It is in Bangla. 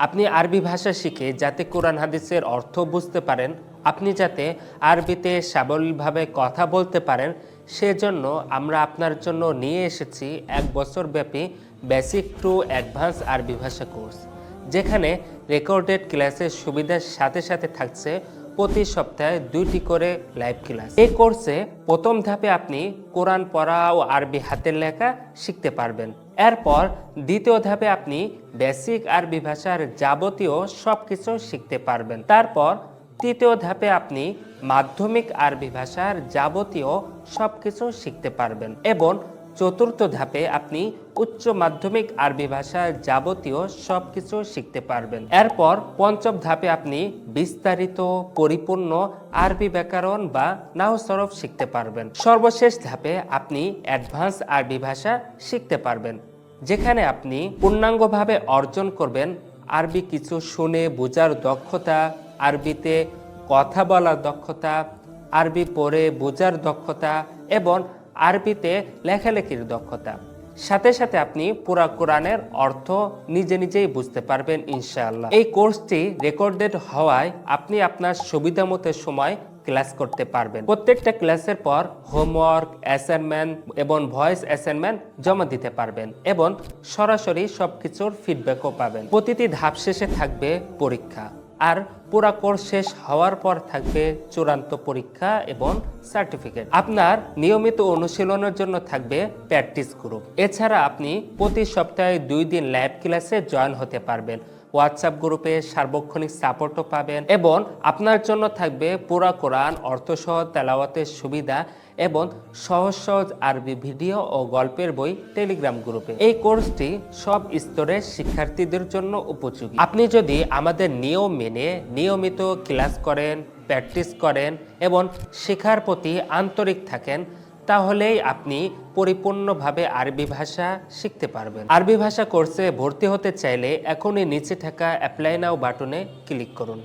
আপনি আরবি ভাষা শিখে যাতে কোরআন হাদিসের অর্থ বুঝতে পারেন, আপনি যাতে আরবিতে সাবলীলভাবে কথা বলতে পারেন, সেজন্য আমরা আপনার জন্য নিয়ে এসেছি 1 বছর ব্যাপী বেসিক টু অ্যাডভান্স আরবি ভাষা কোর্স, যেখানে রেকর্ডেড ক্লাসের সুবিধার সাথে সাথে থাকছে প্রতি সপ্তাহে 2টি করে লাইভ ক্লাস। এই কোর্সে প্রথম ধাপে আপনি কোরআন পড়া ও আরবি হাতের লেখা শিখতে পারবেন। এরপর দ্বিতীয় ধাপে আপনি বেসিক আরবি ভাষার যাবতীয় সবকিছু শিখতে পারবেন। তারপর তৃতীয় ধাপে আপনি মাধ্যমিক আরবি ভাষার যাবতীয় সবকিছু শিখতে পারবেন এবং চতুর্থ ধাপে আপনি উচ্চ মাধ্যমিক আরবি ভাষার যাবতীয় সবকিছু শিখতে পারবেন। এরপর পঞ্চম ধাপে আপনি বিস্তারিত পরিপূর্ণ আরবি ব্যাকরণ বা নাহু সরফ শিখতে পারবেন। সর্বশেষ ধাপে আপনি অ্যাডভান্স আরবি ভাষা শিখতে পারবেন, যেখানে আপনি পূর্ণাঙ্গভাবে অর্জন করবেন আরবি কিছু শুনে বোঝার দক্ষতা, আরবিতে কথা বলার দক্ষতা, আরবি পড়ে বোঝার দক্ষতা এবং আরবিতে লেখালেখির দক্ষতা। সাথে সাথে আপনি পুরা কোরআনের অর্থ নিজে নিজেই বুঝতে পারবেন ইনশাআল্লাহ। এই কোর্সটি রেকর্ডেড হওয়ায় আপনি আপনার সুবিধামতো সময় ক্লাস করতে পারবেন। প্রত্যেকটা ক্লাসের পর হোমওয়ার্ক, অ্যাসাইনমেন্ট এবং ভয়েস অ্যাসাইনমেন্ট জমা দিতে পারবেন এবং সরাসরি সবকিছুর ফিডব্যাকও পাবেন। প্রতিটি ধাপ শেষে থাকবে পরীক্ষা, আর পুরা কোর্স শেষ হওয়ার পর থাকবে চূড়ান্ত পরীক্ষা এবং সার্টিফিকেট। আপনার নিয়মিত অনুশীলনের জন্য থাকবে প্র্যাকটিস গ্রুপ। এছাড়া আপনি প্রতি সপ্তাহে 2 দিন লাইভ ক্লাসে জয়েন হতে পারবেন। হোয়াটসঅ্যাপ গ্রুপে সার্বক্ষণিক সাপোর্টও পাবেন এবং আপনার জন্য থাকবে পুরা কোরআন অর্থসহ তেলাওয়াতের সুবিধা এবং সহজ সহজ আরবি ভিডিও ও গল্পের বই টেলিগ্রাম গ্রুপে। এই কোর্সটি সব স্তরের শিক্ষার্থীদের জন্য উপযোগী। আপনি যদি আমাদের নিয়ম মেনে নিয়মিত ক্লাস করেন, প্র্যাকটিস করেন এবং শেখার প্রতি আন্তরিক থাকেন, তাহলেই আপনি পরিপূর্ণভাবে আরবি ভাষা শিখতে পারবেন। আরবি ভাষা কোর্সে ভর্তি হতে চাইলে এখনই নিচে থাকা অ্যাপ্লাই নাও বাটনে ক্লিক করুন।